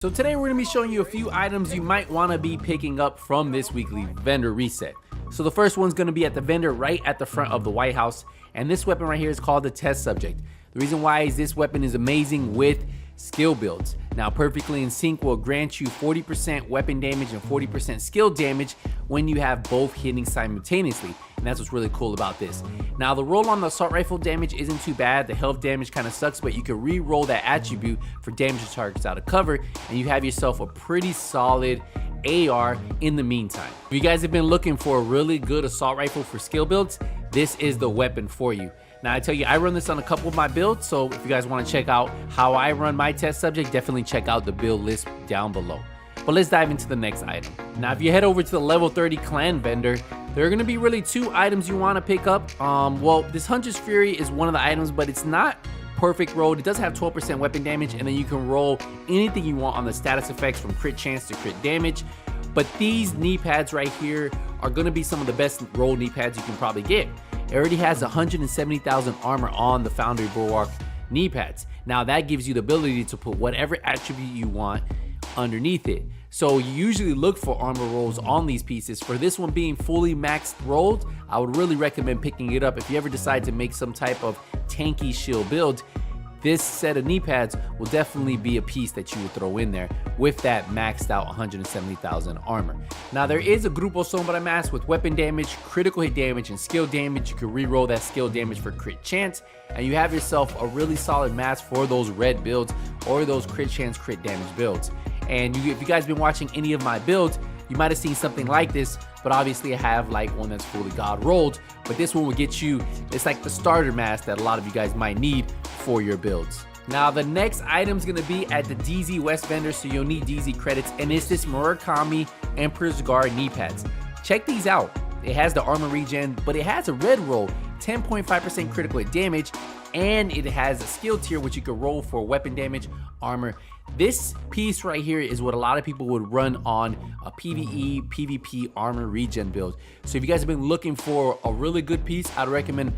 So today we're going to be showing you a few items you might want to be picking up from this weekly vendor reset. So the first one's going to be at the vendor right at the front of the White House, and this weapon right here is called the Test Subject. The reason why is this weapon is amazing with skill builds. Now, Perfectly in Sync will grant you 40% weapon damage and 40% skill damage when you have both hitting simultaneously, and that's what's really cool about this. Now, the roll on the assault rifle damage isn't too bad. The health damage kind of sucks, but you can re-roll that attribute for damage to targets out of cover, and you have yourself a pretty solid AR in the meantime. If you guys have been looking for a really good assault rifle for skill builds, this is the weapon for you. Now, I tell you, I run this on a couple of my builds, so if you guys want to check out how I run my test subject, definitely check out the build list down below. But let's dive into the next item. Now, if you head over to the level 30 clan vendor, there are going to be really two items you want to pick up. Well, this Hunter's Fury is one of the items, but it's not perfect rolled. It does have 12% weapon damage, and then you can roll anything you want on the status effects from crit chance to crit damage. But these knee pads right here are going to be some of the best roll knee pads you can probably get. It already has 170,000 armor on the Foundry Bulwark knee pads. Now that gives you the ability to put whatever attribute you want underneath it. So you usually look for armor rolls on these pieces. For this one being fully maxed rolled, I would really recommend picking it up. If you ever decide to make some type of tanky shield build, this set of knee pads will definitely be a piece that you would throw in there with that maxed out 170,000 armor. Now, there is a Grupo Zomba Mask with weapon damage, critical hit damage, and skill damage. You can re-roll that skill damage for crit chance, and you have yourself a really solid mask for those red builds or those crit chance, crit damage builds. And if you guys been watching any of my builds, you might have seen something like this, but obviously I have like one that's fully god rolled, but this one will get you, it's like the starter mask that a lot of you guys might need for your builds. Now, the next item is going to be at the DZ West vendor, so you'll need DZ credits, and it's this Murakami Empress Guard knee pads. Check these out. It has the armor regen, but it has a red roll, 10.5% critical hit damage, and it has a skill tier which you can roll for weapon damage, armor. This piece right here is what a lot of people would run on a PvE, PvP armor regen build. So if you guys have been looking for a really good piece, I'd recommend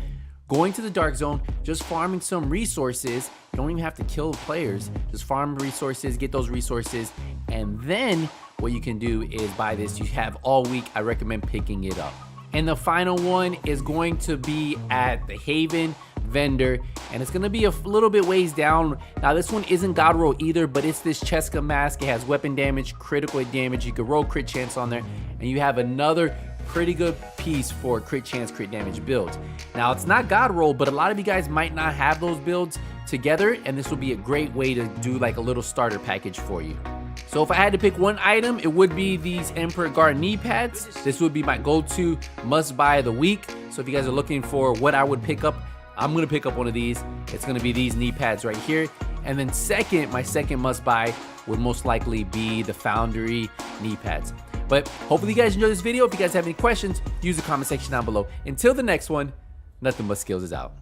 going to the Dark Zone, just farming some resources. You don't even have to kill players. Just farm resources, get those resources, and then what you can do is buy this. You have all week. I recommend picking it up. And the final one is going to be at the Haven vendor, and it's going to be a little bit ways down. Now, this one isn't god roll either, but it's this Cheska Mask. It has weapon damage, critical hit damage. You can roll crit chance on there, and you have another pretty good piece for crit chance, crit damage build. Now, it's not god roll, but a lot of you guys might not have those builds together, and this will be a great way to do like a little starter package for you. So if I had to pick one item, it would be these Emperor Guard knee pads. This would be my go-to must buy of the week. So if you guys are looking for what I would pick up, I'm gonna pick up one of these. It's gonna be these knee pads right here. And then my second must buy would most likely be the Foundry knee pads. But hopefully you guys enjoyed this video. If you guys have any questions, use the comment section down below. Until the next one, nothing but skills is out.